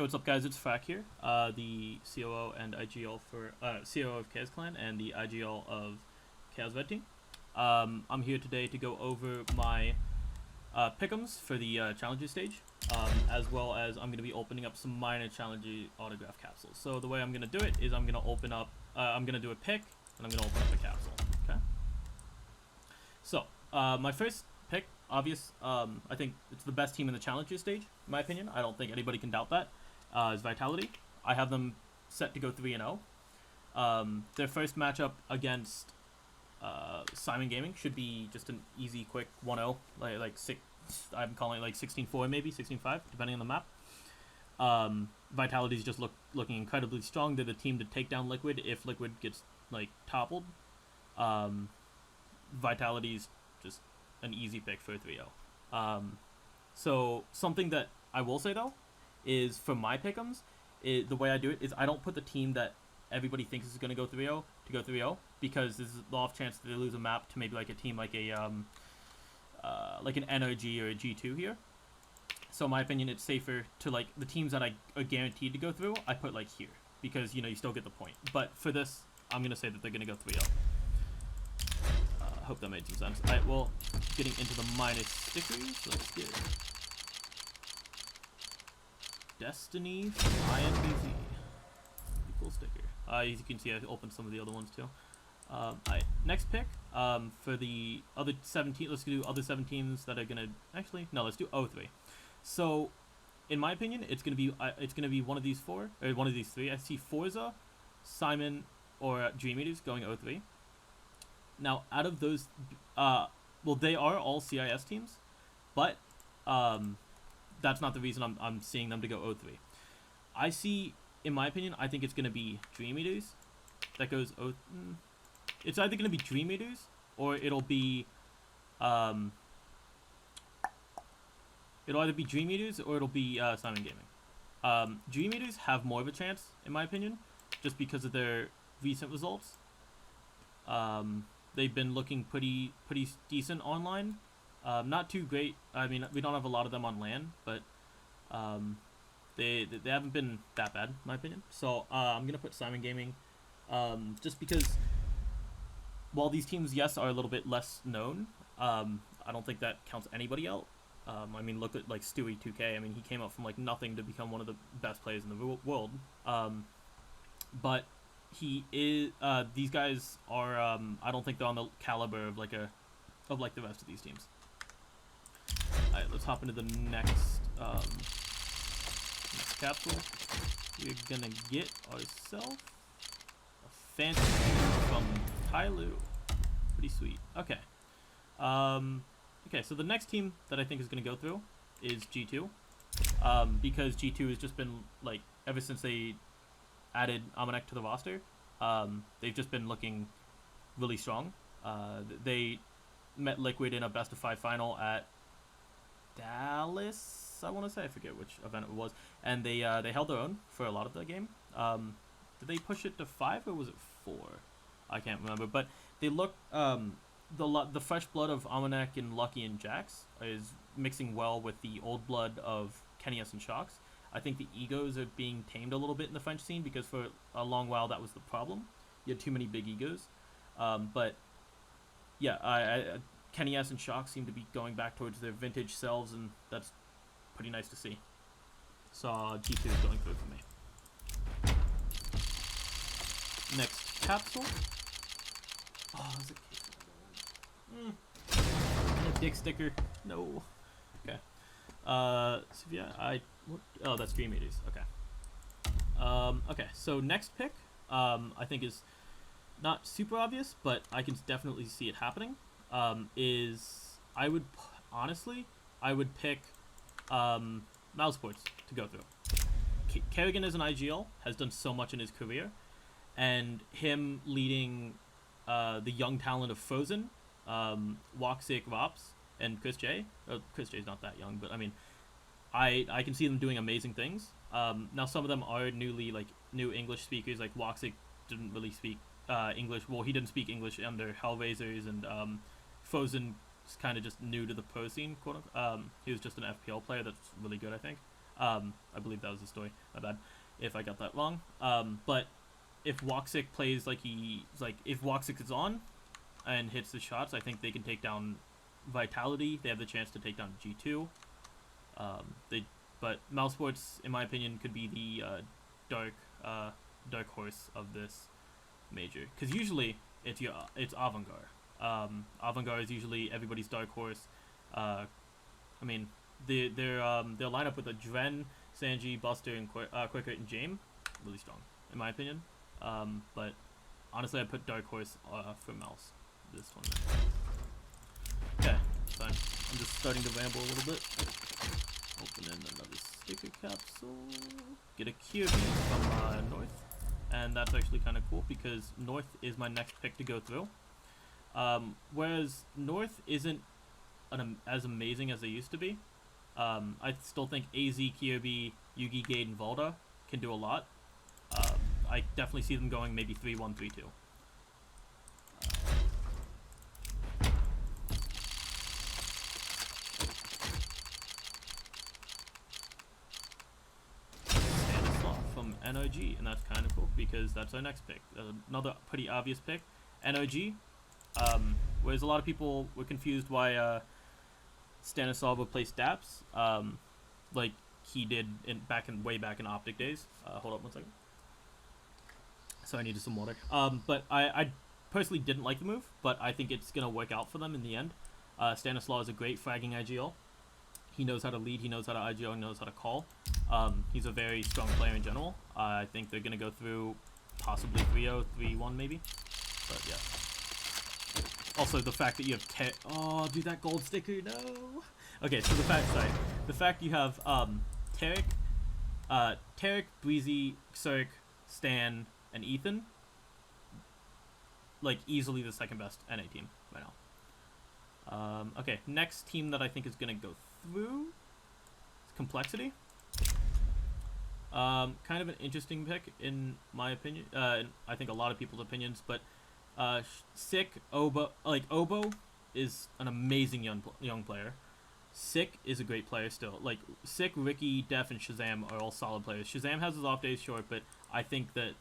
what's up, guys? It's Fraq here, the COO and IGL for COO of Kaoz Clan and the IGL of Kaoz Red Team. I'm here today to go over my pick'ems for the challenger stage, as well as I'm going to be opening up some minor challenger autograph capsules. So the way I'm going to do it is I'm going to open up, I'm going to do a pick, and I'm going to open up a capsule. Okay. So my first pick, obvious. I think it's the best team in the challenger stage, in my opinion. I don't think anybody can doubt that. Is Vitality. I have them set to go 3-0. Their first matchup against Simon Gaming should be just an easy, quick 1-0, like six. I'm calling it like 16-4, maybe 16-5, depending on the map. Vitality's just looking incredibly strong. They're the team to take down Liquid if Liquid gets like toppled. Vitality's just an easy pick for 3-0. So something that I will say though is for my pick'ems, the way I do it is I don't put the team that everybody thinks is going to go 3-0 to go 3-0, because there's a off chance that they lose a map to maybe like a team like a like an NRG or a G2 here. So in my opinion, it's safer to like the teams that are guaranteed to go through, I put like here, because you know you still get the point. But for this, I'm going to say that they're going to go 3-0. Hope that made some sense. Alright, well, getting into the minus stickers, let's get Destiny INBZ. Pretty cool sticker. As you can see, I opened some of the other ones too. Alright, next pick. For the other 17, let's do other 17s that are gonna actually no, let's do 03. So, in my opinion, it's gonna be one of these four or one of these three. I see Forza, Simon, or Dream Eaters going 03. Now, out of those, well, they are all CIS teams, but that's not the reason I'm seeing them to go 03. I see, in my opinion, I think it's going to be Dream Eaters that goes it's either going to be Dream Eaters or it'll be, it'll either be Dream Eaters or it'll be Simon Gaming. Dream Eaters have more of a chance, in my opinion, just because of their recent results. They've been looking pretty decent online. Not too great. I mean, we don't have a lot of them on LAN, but they haven't been that bad, in my opinion. So I'm gonna put Simon Gaming, just because while these teams, yes, are a little bit less known, I don't think that counts anybody out. I mean, look at like Stewie 2K. I mean, he came up from like nothing to become one of the best players in the world. But he is. These guys are. I don't think they're on the caliber of like the rest of these teams. All right, let's hop into the next capsule. We're gonna get ourselves a fancy from Tyloo. Pretty sweet. Okay. Okay. So the next team that I think is gonna go through is G2, because G2 has just been like ever since they added Amanek to the roster, they've just been looking really strong. They met Liquid in a best of 5 final at Dallas, I want to say. I forget which event it was, and they held their own for a lot of the game. Did they push it to 5 or was it 4? I can't remember, but they look the fresh blood of Amanek and Lucky and Jax is mixing well with the old blood of Kenny S and Shocks. I think the egos are being tamed a little bit in the French scene, because for a long while that was the problem. You had too many big egos. But yeah, Kenny S and Shock seem to be going back towards their vintage selves, and that's pretty nice to see. So G2 is going through for me. Next capsule. Oh, is it a dick sticker? No. Okay. So yeah, oh, that's Dream Eaters. Okay. Okay, so next pick, I think is not super obvious, but I can definitely see it happening. Is I would pick Mousesports to go through. Kerrigan as an IGL has done so much in his career, and him leading the young talent of Frozen, Woxic, Rops, and Chris J. Chris J's not that young, but I mean, I can see them doing amazing things. Now some of them are new English speakers, like Woxic didn't really speak English. Well, he didn't speak English under Hellraisers, and Frozen is kind of just new to the pro scene, quote unquote. He was just an FPL player that's really good, I think. I believe that was the story. My bad if I got that wrong. But if Woxic plays if Woxic is on and hits the shots, I think they can take down Vitality. They have the chance to take down G2. But Mousesports, in my opinion, could be the dark horse of this major, because usually it's Avant-Garde. Avant-Garde is usually everybody's dark horse. I mean, they'll line up with a Dren, Sanji, Buster, and Quicker and James. Really strong, in my opinion. But honestly, I put dark horse for Mouse this tournament. Okay, fine. I'm just starting to ramble a little bit. Open in another sticker capsule. Get a QB from North. And that's actually kind of cool because North is my next pick to go through. Whereas North isn't as amazing as they used to be. I still think AZ, Kirby, Yugi, Gade, and Valda can do a lot. I definitely see them going maybe 3-1, 3-2. NOG, and that's kind of cool because that's our next pick. Another pretty obvious pick, NOG. Whereas a lot of people were confused why Stanislav would play Staps, like he did way back in Optic days. Hold up one second. So I needed some water. But I personally didn't like the move, but I think it's gonna work out for them in the end. Stanislav is a great fragging IGL. He knows how to lead, he knows how to IGL, he knows how to call. He's a very strong player in general. I think they're going to go through possibly 3-0, 3-1 maybe. But yeah. Also, the fact that you have oh, dude, that gold sticker, no! Okay, so the fact you have Tarek, Breezy, Xerk, Stan, and Ethan, like, easily the second best NA team right now. Okay, next team that I think is going to go through is Complexity. Kind of an interesting pick in my opinion. I think a lot of people's opinions, but Sick, Obo is an amazing young player. Sick is a great player still. Like Sick, Ricky, Def, and Shazam are all solid players. Shazam has his off days short, but I think that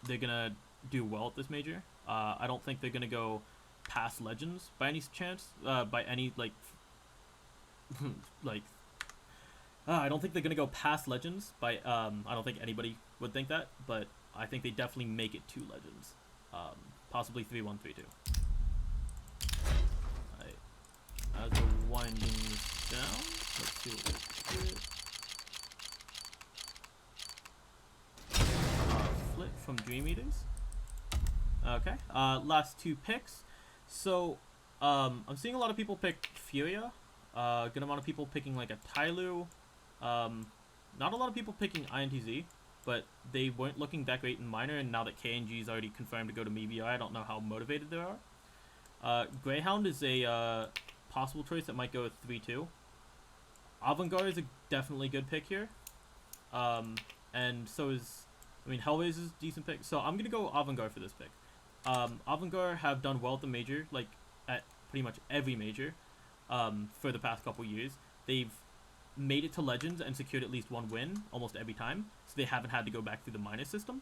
they're gonna do well at this major. I don't think they're gonna go past Legends by any chance. By any I don't think they're gonna go past Legends. I don't think anybody would think that, but I think they definitely make it to Legends. Possibly 3-1, 3-2. Alright. As we're winding this down, let's see what we get. Flip from Dream Eaters. Okay. Last two picks. So, I'm seeing a lot of people pick Furia. Good amount of people picking like a Tyloo. Not a lot of people picking INTZ, but they weren't looking that great in minor, and now that KNG is already confirmed to go to MBI, I don't know how motivated they are. Greyhound is a possible choice that might go with 3-2. Avant-Garde is a definitely good pick here. And so is, Hellraiser is a decent pick. So I'm going to go Avant-Garde for this pick. Avant-Garde have done well at the major, like at pretty much every major, for the past couple years. They've made it to Legends and secured at least one win almost every time, so they haven't had to go back through the minus system.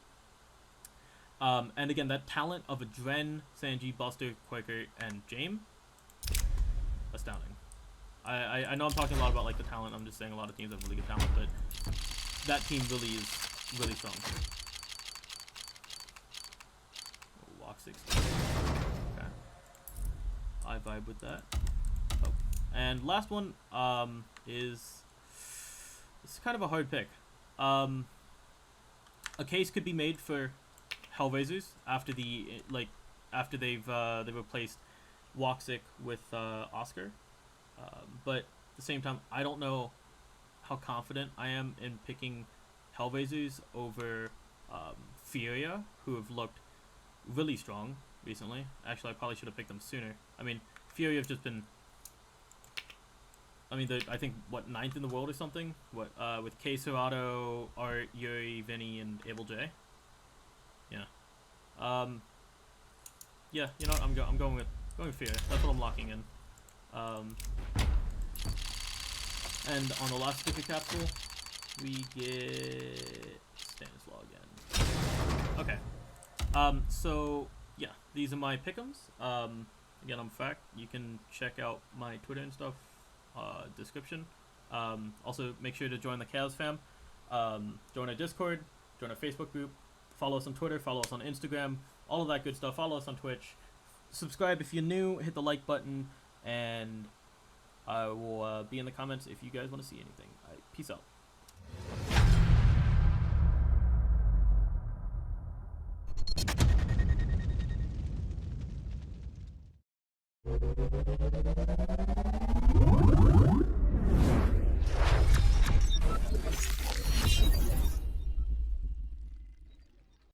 And again, that talent of a Dren, Sanji, Buster, Quaker, and James, astounding. I know I'm talking a lot about like the talent. I'm just saying a lot of teams have really good talent, but that team really is really strong. Walk 6. Okay. I vibe with that. Oh. And last one is it's kind of a hard pick. A case could be made for Hellraisers after they've replaced Woxic with Oscar. But at the same time, I don't know how confident I am in picking Hellraisers over Furia, who have looked really strong recently. Actually, I probably should have picked them sooner. Furia have just been... I think, what, 9th in the world or something? What, with K, Serato, Art, Yuri, Vinny, and Able J? Yeah. Yeah, you know what, I'm going with Furia. That's what I'm locking in. And on the last sticker capsule, we get Stanislaw again. Okay. So yeah, these are my pick'ems. Again, I'm Fraq. You can check out my Twitter and stuff. Description. Also, make sure to join the Kaoz fam. Join our Discord. Join our Facebook group. Follow us on Twitter. Follow us on Instagram. All of that good stuff. Follow us on Twitch. Subscribe if you're new. Hit the like button, and I will be in the comments if you guys want to see anything. All right, peace out.